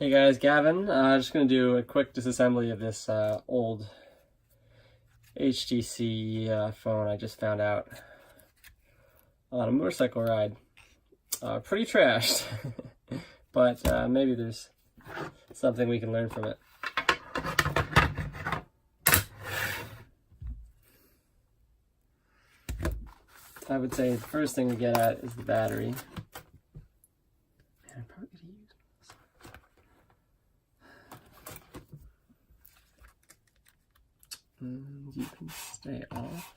Hey guys, Gavin. Just going to do a quick disassembly of this old HTC phone I just found out on a motorcycle ride. Pretty trashed, but maybe there's something we can learn from it. I would say the first thing to get at is the battery. Man, I'm probably gonna use this. And you can stay off.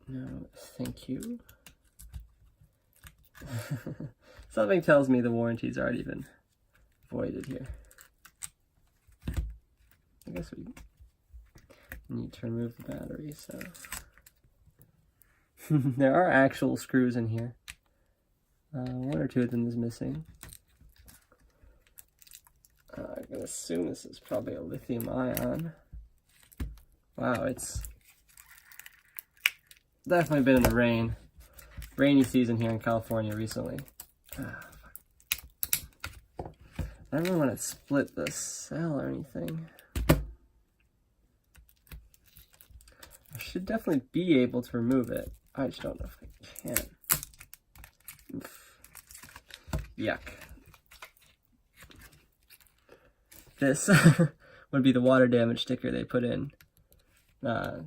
No, thank you. Something tells me the warranty's already been voided here. I guess we need to remove the battery, so there are actual screws in here. One or two of them is missing. I'm gonna assume this is probably a lithium ion. Wow, it's definitely been in the rainy season here in California recently. I don't really want to split the cell or anything. I should definitely be able to remove it. I just don't know if I can. Oof. Yuck. This would be the water damage sticker they put in to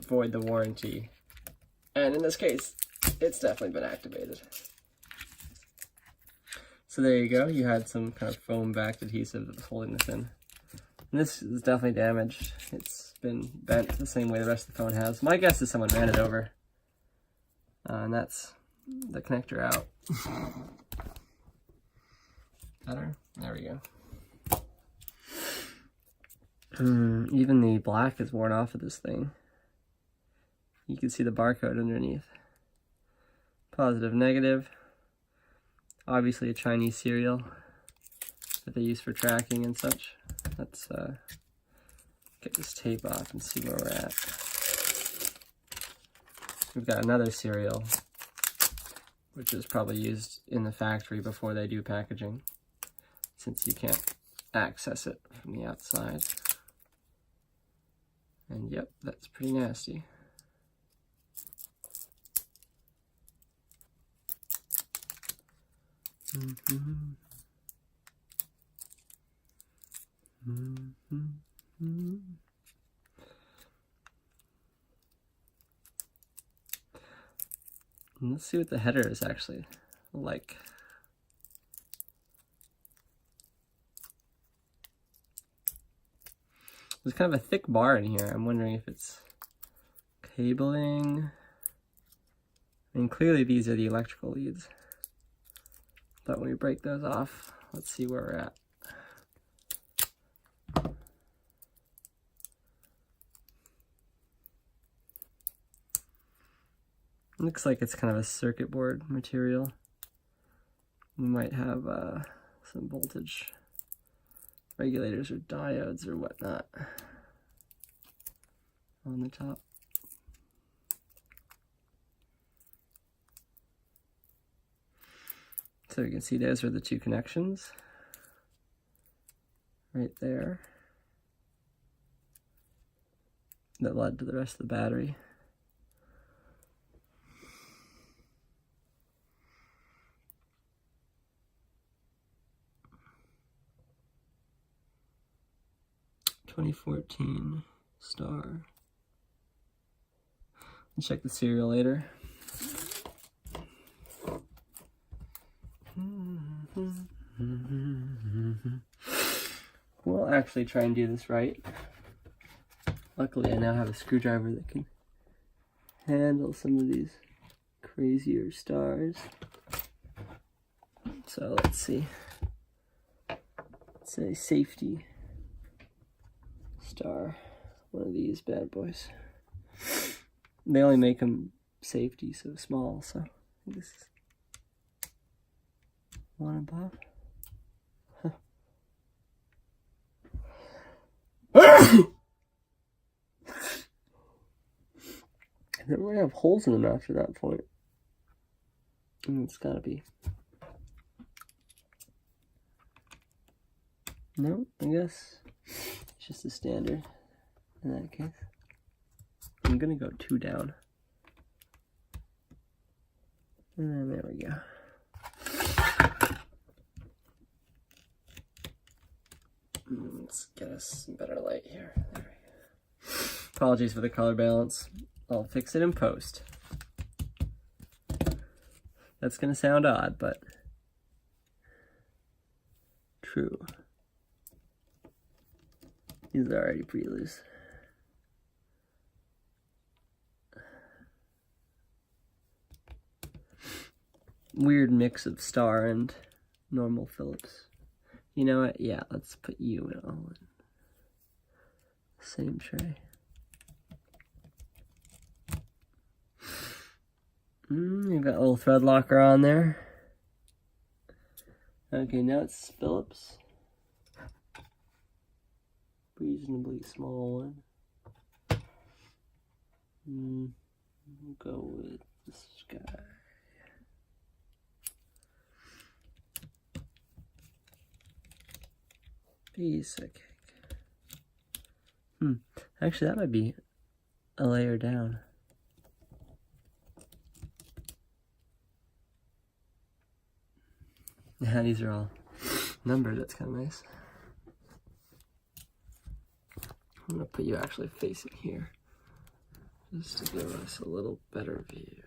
void the warranty. And in this case, it's definitely been activated. So there you go. You had some kind of foam-backed adhesive that was holding this in. And this is definitely damaged. It's been bent the same way the rest of the phone has. My guess is someone ran it over. And that's the connector out. Better? There we go. Even the black is worn off of this thing. You can see the barcode underneath. Positive, negative. Obviously a Chinese serial that they use for tracking and such. Let's get this tape off and see where we're at. We've got another serial, which is probably used in the factory before they do packaging, since you can't access it from the outside. And yep, that's pretty nasty. Let's see what the header is actually like. There's kind of a thick bar in here. I'm wondering if it's cabling. I mean, clearly these are the electrical leads. But when we break those off, let's see where we're at. Looks like it's kind of a circuit board material. We might have some voltage regulators or diodes or whatnot on the top. So you can see those are the two connections right there that led to the rest of the battery. "2014 star." I'll check the serial later. We'll actually try and do this right. Luckily, I now have a screwdriver that can handle some of these crazier stars. So let's see. It's a safety star. One of these bad boys. They only make them safety so small, so I think this is one above. They don't really have holes in them after that point. It's gotta be. No, I guess it's just a standard in that case. I'm gonna go 2 down. And there we go. Let's get us some better light here. There we go. Apologies for the color balance. I'll fix it in post. That's gonna sound odd, but true. These are already pretty loose. Weird mix of star and normal Philips. You know what? Yeah, let's put you in all in. Same tray. You've got a little thread locker on there. Okay, now it's Philips. Reasonably small one. We'll go with this guy. Piece of cake. Actually, that might be a layer down. Yeah, these are all numbered. That's kind of nice. I'm gonna put you actually facing here, just to give us a little better view.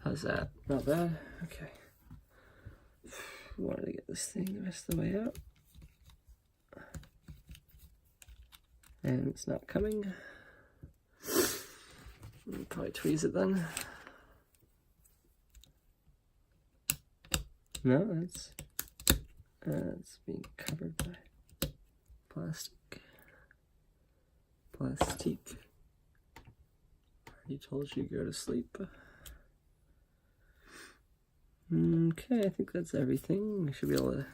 How's that? Not bad? Okay. Wanted to get this thing the rest of the way out. And it's not coming. I'll probably tweeze it then. No, that's being covered by plastic. Plastique. Already told you to go to sleep. Okay, I think that's everything. We should be able to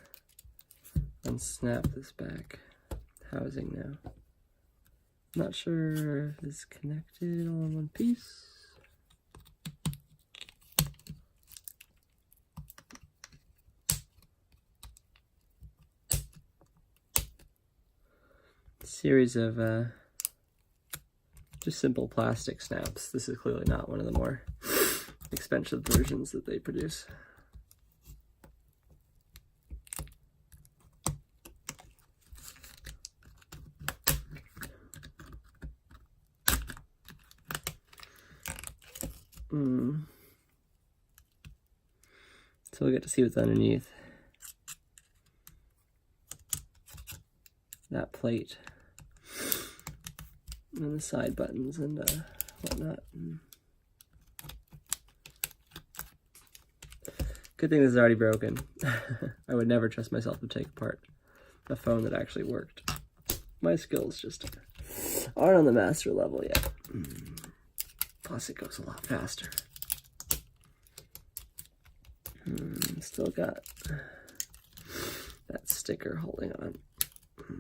unsnap this back housing now. Not sure if it's connected all in one piece. Series of just simple plastic snaps. This is clearly not one of the more expensive versions that they produce. So we'll get to see what's underneath that plate and the side buttons and whatnot. Good thing this is already broken. I would never trust myself to take apart a phone that actually worked. My skills just aren't on the master level yet. Plus it goes a lot faster. Still got that sticker holding on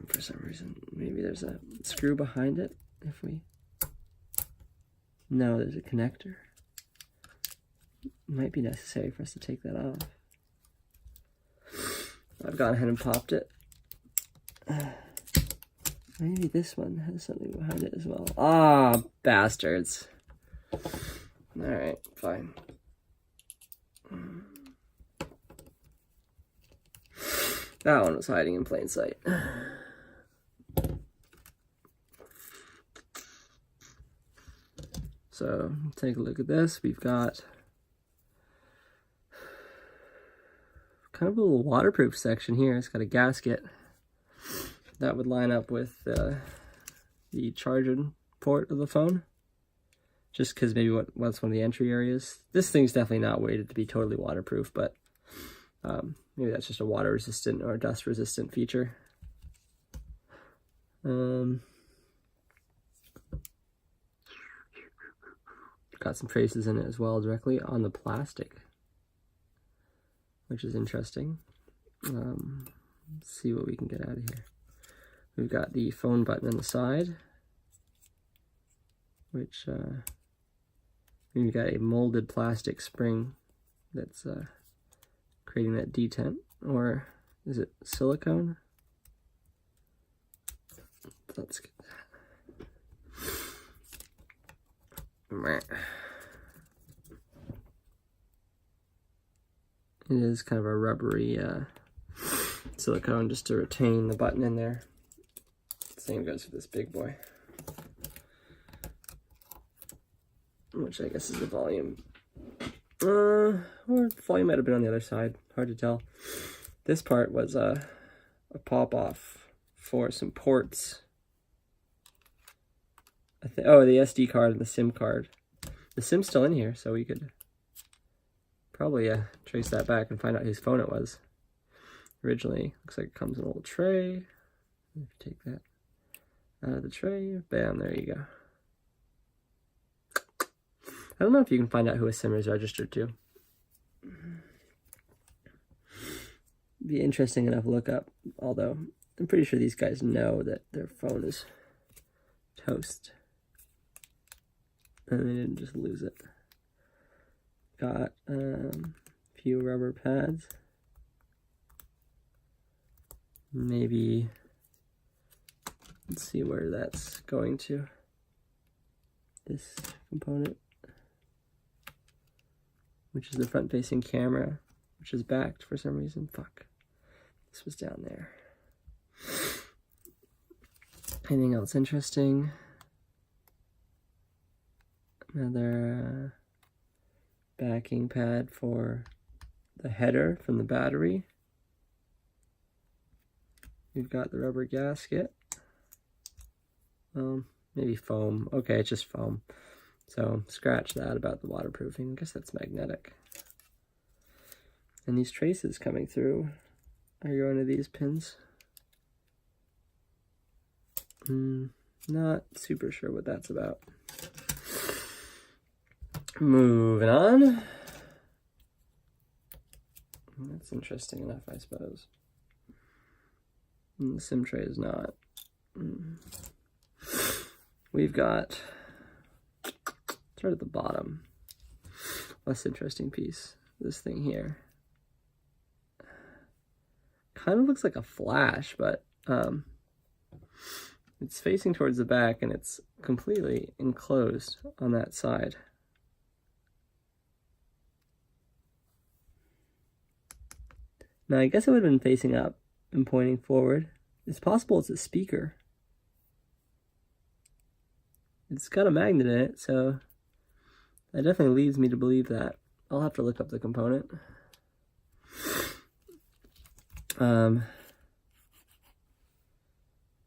for some reason. Maybe there's a screw behind it if we... No, there's a connector. Might be necessary for us to take that off. I've gone ahead and popped it. Maybe this one has something behind it as well. Ah, bastards. Alright, fine. That one was hiding in plain sight. So, take a look at this. We've got kind of a little waterproof section here. It's got a gasket that would line up with the charging port of the phone. Just because maybe what's one of the entry areas. This thing's definitely not weighted to be totally waterproof, but maybe that's just a water resistant or dust resistant feature. Got some traces in it as well directly on the plastic, which is interesting. Let's see what we can get out of here. We've got the phone button on the side, which We've got a molded plastic spring that's creating that detent, or is it silicone? Let's get that. It is kind of a rubbery silicone just to retain the button in there. Same goes for this big boy, which I guess is the volume. Or the volume might have been on the other side. Hard to tell. This part was a pop-off for some ports. Oh, the SD card and the SIM card. The SIM's still in here, so we could probably trace that back and find out whose phone it was originally. Looks like it comes in a little tray. Take that out of the tray. Bam, there you go. I don't know if you can find out who a SIM is registered to. Be interesting enough to look up, although I'm pretty sure these guys know that their phone is toast. And they didn't just lose it. Got a few rubber pads. Maybe, let's see where that's going to. This component, which is the front-facing camera, which is backed for some reason. Fuck. This was down there. Anything else interesting? Another backing pad for the header from the battery. We've got the rubber gasket. Maybe foam. Okay, it's just foam. So scratch that about the waterproofing. I guess that's magnetic. And these traces coming through are going to these pins. Not super sure what that's about. Moving on. That's interesting enough, I suppose. The SIM tray is not. We've got, start at the bottom, less interesting piece. This thing here. Kind of looks like a flash, but it's facing towards the back and it's completely enclosed on that side. Now, I guess it would have been facing up and pointing forward. It's possible it's a speaker. It's got a magnet in it, so that definitely leads me to believe that. I'll have to look up the component.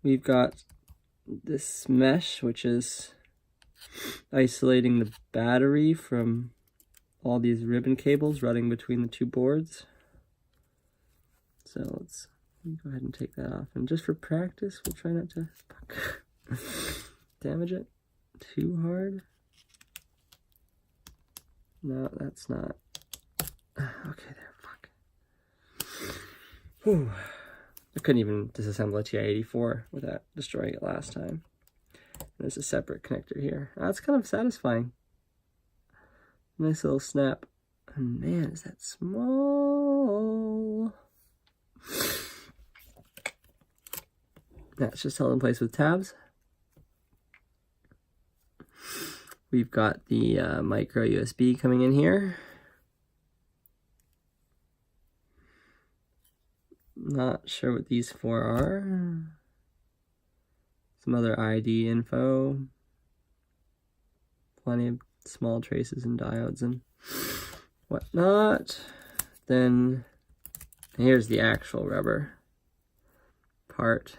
We've got this mesh, which is isolating the battery from all these ribbon cables running between the two boards. So let's go ahead and take that off. And just for practice, we'll try not to damage it too hard. No, that's not. Okay, there, fuck. Whew. I couldn't even disassemble a TI-84 without destroying it last time. There's a separate connector here. That's kind of satisfying. Nice little snap. And man, is that small. That's just held in place with tabs. We've got the micro USB coming in here. Not sure what these four are. Some other ID info. Plenty of small traces and diodes and whatnot. Then here's the actual rubber part.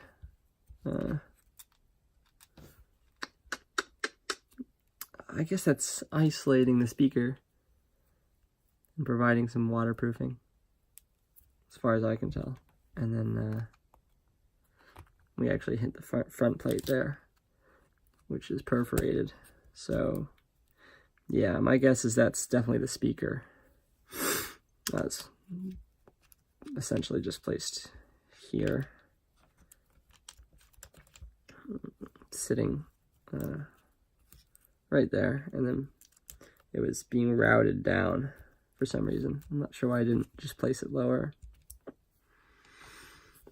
I guess that's isolating the speaker and providing some waterproofing, as far as I can tell. And then we actually hit the front plate there, which is perforated. So yeah, my guess is that's definitely the speaker. That's essentially just placed here, sitting right there, and then it was being routed down for some reason. I'm not sure why I didn't just place it lower.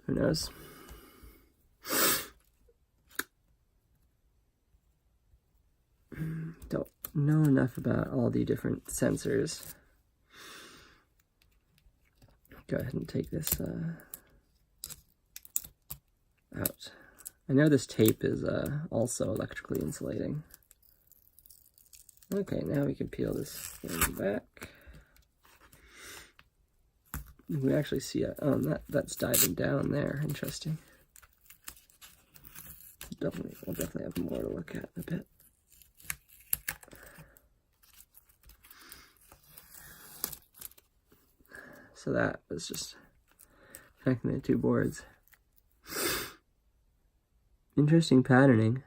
Who knows? Don't know enough about all the different sensors. Go ahead and take this out. I know this tape is also electrically insulating. Okay, now we can peel this thing back. We actually see that's diving down there. Interesting. We'll definitely have more to look at in a bit. So that was just connecting the two boards. Interesting patterning.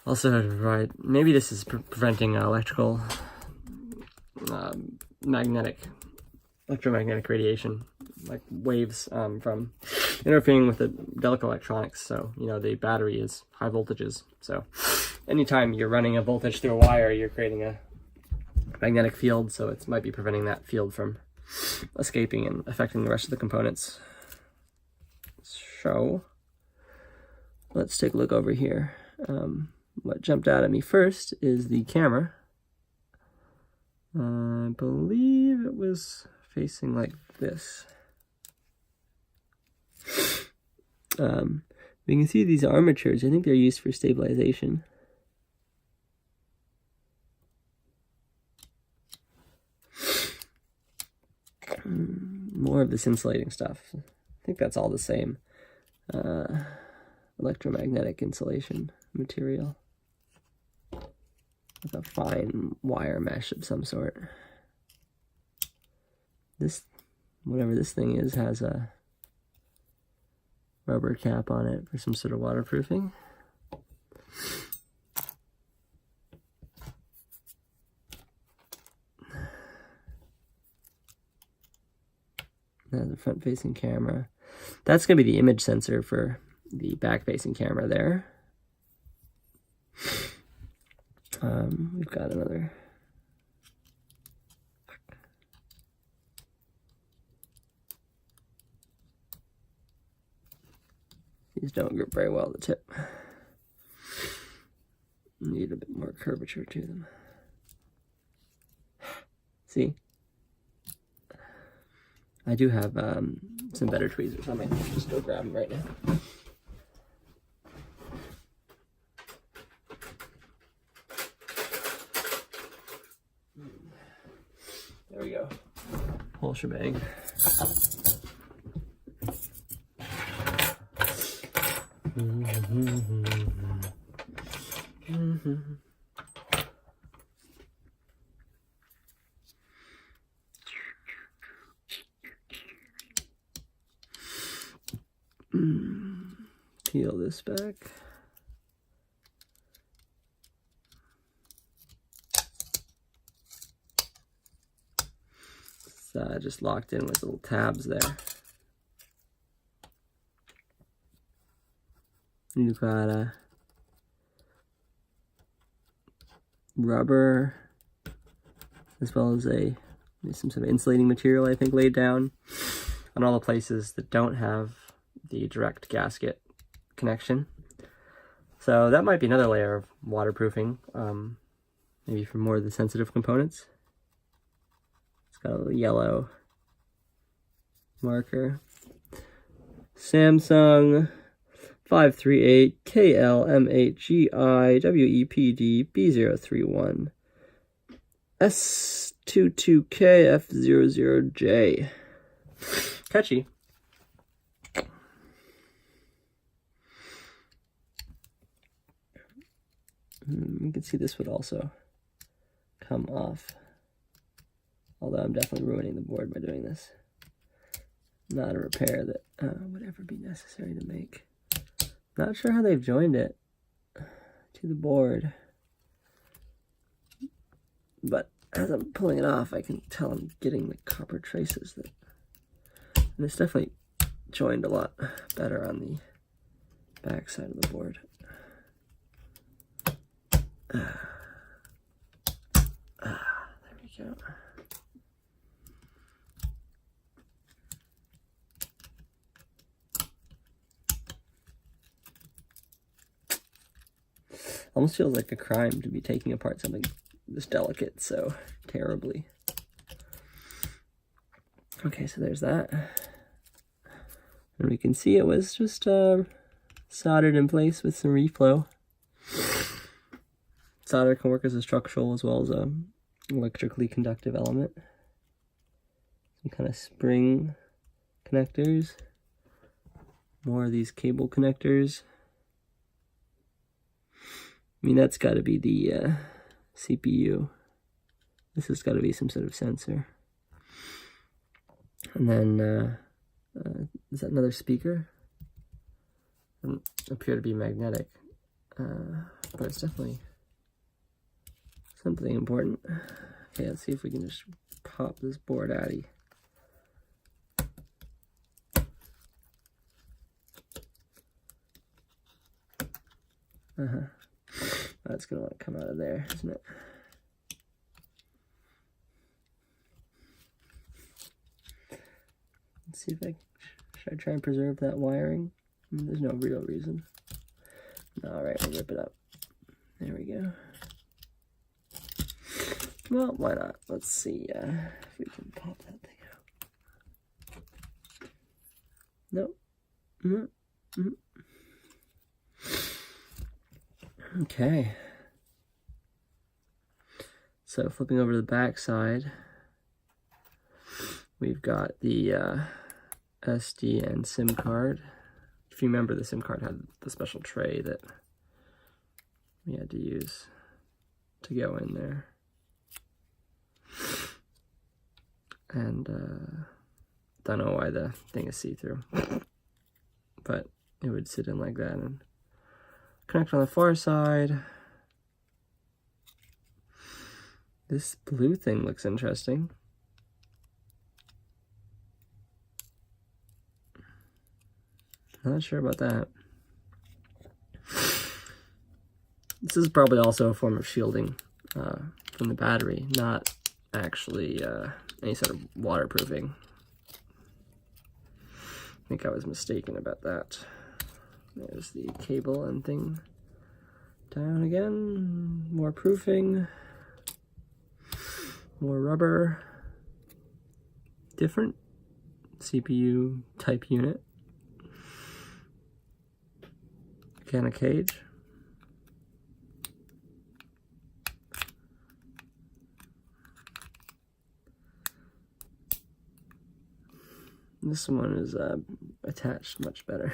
Also, maybe this is preventing electromagnetic radiation, like waves from interfering with the delicate electronics. So, you know, the battery is high voltages. So anytime you're running a voltage through a wire, you're creating a magnetic field. So it might be preventing that field from escaping and affecting the rest of the components. So let's take a look over here. What jumped out at me first is the camera. I believe it was facing like this. You can see these armatures. I think they're used for stabilization. More of this insulating stuff. I think that's all the same. Electromagnetic insulation material with a fine wire mesh of some sort. This, whatever this thing is, has a rubber cap on it for some sort of waterproofing. There's a front-facing camera. That's going to be the image sensor for the back-facing camera there. We've got another. These don't grip very well at the tip. Need a bit more curvature to them. See? I do have some better tweezers. I might just go grab them right now. There we go. Whole shebang. Peel this back. It's just locked in with little tabs there. You've got a rubber as well as some sort of insulating material, I think, laid down on all the places that don't have the direct gasket connection. So that might be another layer of waterproofing, maybe for more of the sensitive components. It's got a little yellow marker. Samsung 538 KLM8GI WEPD B031 S22KF00J. Catchy. You can see this would also come off, although I'm definitely ruining the board by doing this. Not a repair that would ever be necessary to make. Not sure how they've joined it to the board, but as I'm pulling it off, I can tell I'm getting the copper traces and it's definitely joined a lot better on the back side of the board. There we go. Almost feels like a crime to be taking apart something this delicate so terribly. Okay, so there's that. And we can see it was just soldered in place with some reflow. Solder can work as a structural as well as a electrically conductive element. Some kind of spring connectors. More of these cable connectors. I mean, that's got to be the CPU. This has got to be some sort of sensor. And then, is that another speaker? Doesn't appear to be magnetic, but it's definitely something important. Okay, let's see if we can just pop this board out of you. That's gonna want to come out of there, isn't it? Let's see if should I try and preserve that wiring? I mean, there's no real reason. All right, we'll rip it up. There we go. Well, why not? Let's see if we can pop that thing out. Nope. Okay. So flipping over to the back side, we've got the SD and SIM card. If you remember, the SIM card had the special tray that we had to use to go in there. And don't know why the thing is see-through, but it would sit in like that and connect on the far side. This blue thing looks interesting. Not sure about that. This is probably also a form of shielding from the battery, not actually any sort of waterproofing. I think I was mistaken about that. There's the cable and thing. Down again. More proofing. More rubber. Different CPU type unit. Again, a cage. This one is attached much better.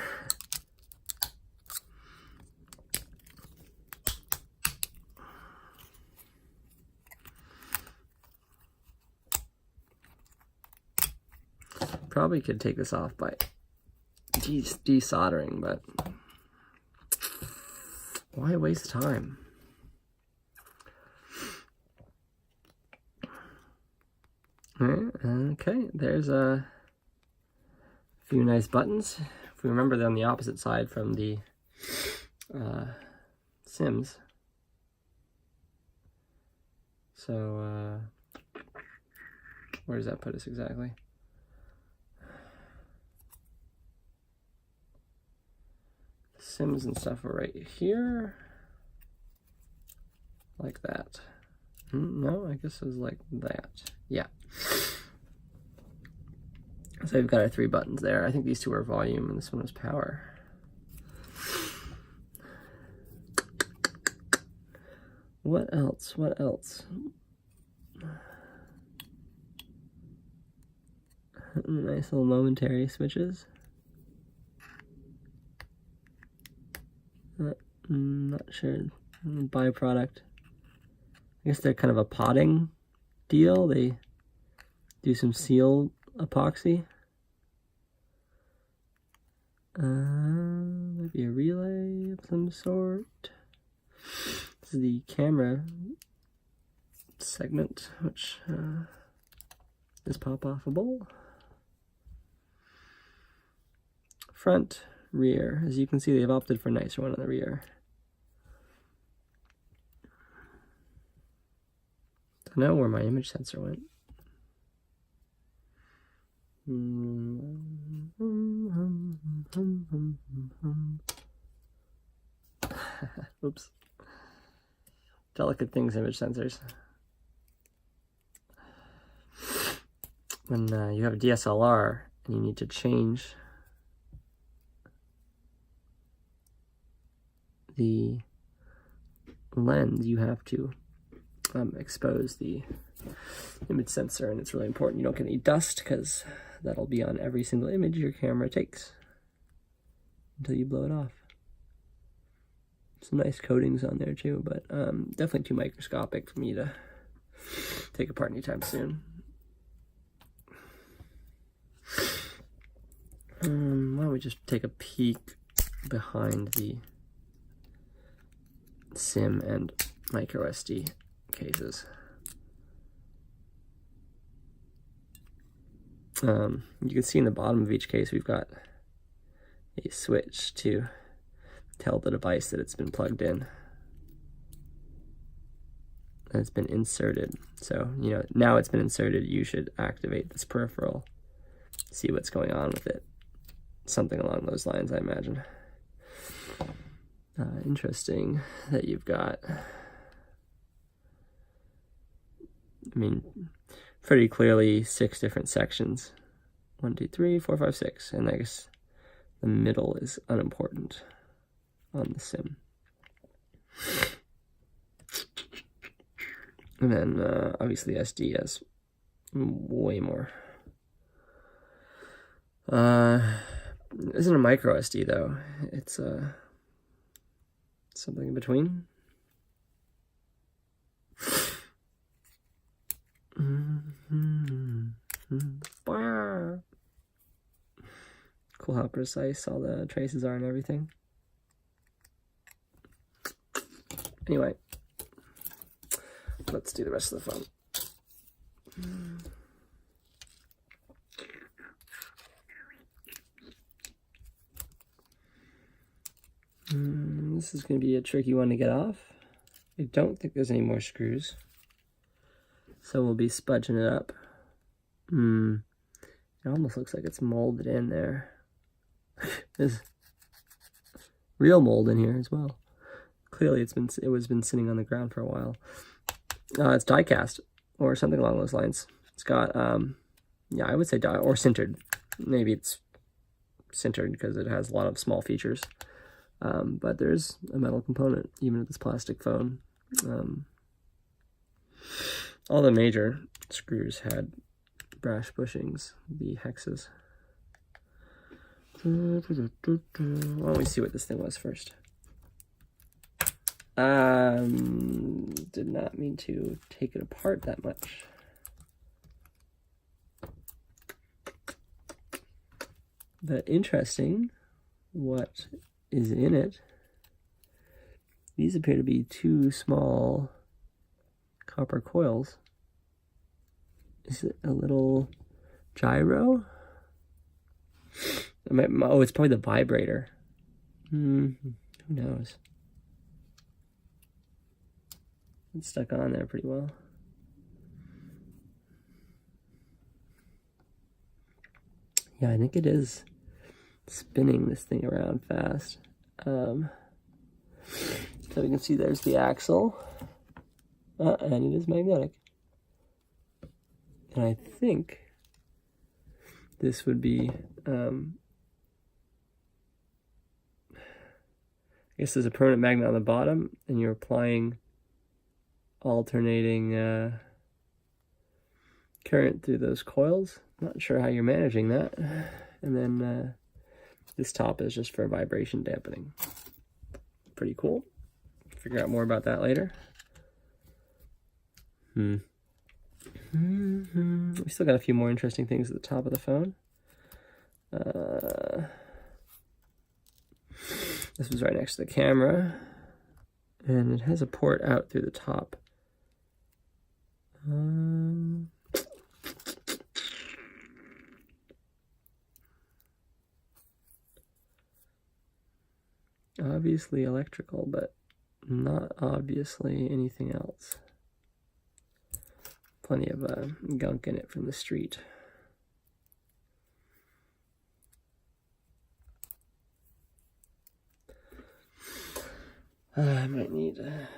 Probably could take this off by desoldering, but why waste time? Alright, okay, there's a few nice buttons. If we remember, they're on the opposite side from the Sims. So, where does that put us exactly? Sims and stuff are right here. Like that. No, I guess it was like that. Yeah. So we've got our 3 buttons there. I think these 2 are volume and this one was power. What else? What else? Nice little momentary switches. Not sure. Byproduct. I guess they're kind of a potting deal. They do some seal epoxy. Maybe a relay of some sort. This is the camera segment, which is pop-offable. Front rear. As you can see, they've opted for a nicer one on the rear. Don't know where my image sensor went. Oops. Delicate things, image sensors. When you have a DSLR and you need to change the lens, you have to expose the image sensor, and it's really important you don't get any dust, because that'll be on every single image your camera takes until you blow it off. Some nice coatings on there too, but definitely too microscopic for me to take apart anytime soon. Why don't we just take a peek behind the SIM and micro SD cases. You can see in the bottom of each case we've got a switch to tell the device that it's been plugged in and it's been inserted. So, you know, now it's been inserted, you should activate this peripheral, see what's going on with it. Something along those lines, I imagine. Interesting that you've got, I mean, pretty clearly 6 different sections. 1, 2, 3, 4, 5, 6. And I guess the middle is unimportant on the SIM. And then obviously SD has way more. It isn't a micro SD though. It's something in between. Cool how precise all the traces are and everything. Anyway, let's do the rest of the phone. This is going to be a tricky one to get off. I don't think there's any more screws, so we'll be spudging it up. It almost looks like it's molded in there. There's real mold in here as well. Clearly it was been sitting on the ground for a while. It's die cast or something along those lines. It's got yeah, I would say die or sintered. Maybe it's sintered because it has a lot of small features. But there's a metal component even with this plastic phone. All the major screws had brass bushings, the hexes. Why don't we see what this thing was first? Did not mean to take it apart that much. But interesting what is in it. These appear to be 2 small copper coils. Is it a little gyro? Oh, it's probably the vibrator. Who knows? It's stuck on there pretty well. Yeah, I think it is spinning this thing around fast. So we can see there's the axle. And it is magnetic. And I think this would be, I guess there's a permanent magnet on the bottom, and you're applying alternating current through those coils. Not sure how you're managing that. And then this top is just for vibration dampening. Pretty cool. Figure out more about that later. We still got a few more interesting things at the top of the phone. This was right next to the camera, and it has a port out through the top. Obviously electrical, but not obviously anything else. Plenty of gunk in it from the street. I might need a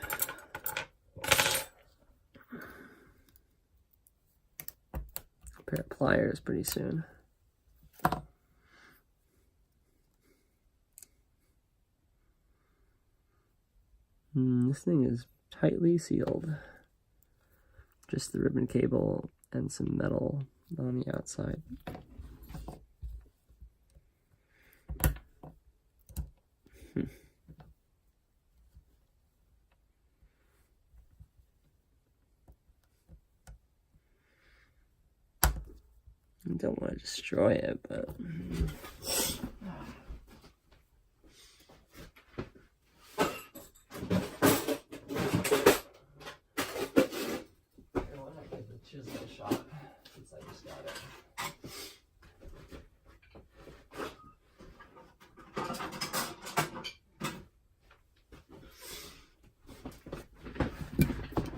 pair of pliers pretty soon. This thing is tightly sealed. Just the ribbon cable and some metal on the outside. I don't want to destroy it, but chisel a shot since I just got it.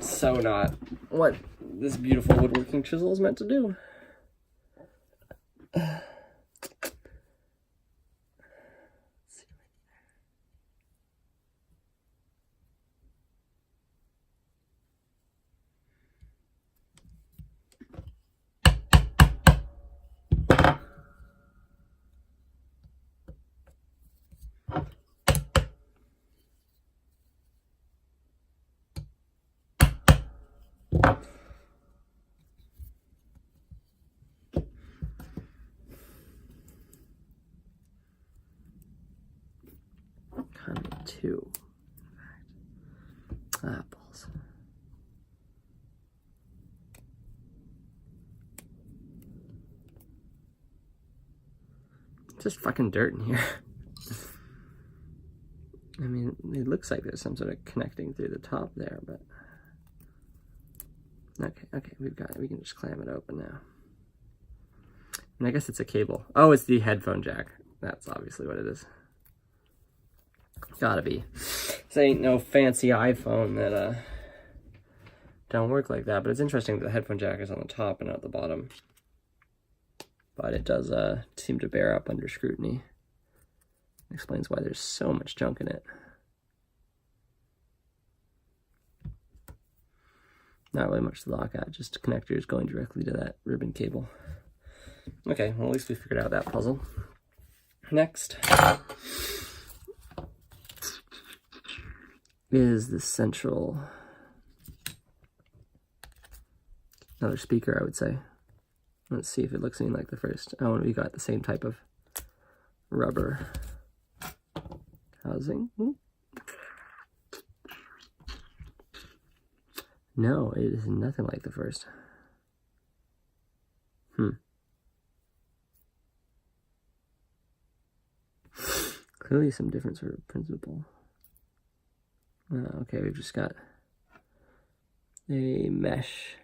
So not what this beautiful woodworking chisel is meant to do. Two apples. Just fucking dirt in here. I mean, it looks like there's some sort of connecting through the top there, but okay, we've got it. We can just clamp it open now. And I guess it's a cable. Oh, it's the headphone jack. That's obviously what it is. Gotta be. This ain't no fancy iPhone that don't work like that, but it's interesting that the headphone jack is on the top and not the bottom. But it does seem to bear up under scrutiny. It explains why there's so much junk in it. Not really much to lock at, just connectors going directly to that ribbon cable. Okay, well at least we figured out that puzzle. Next is the central, another speaker, I would say. Let's see if it looks anything like the first. Oh, and we got the same type of rubber housing. No, it is nothing like the first. Clearly some different sort of principle. Okay, we've just got a mesh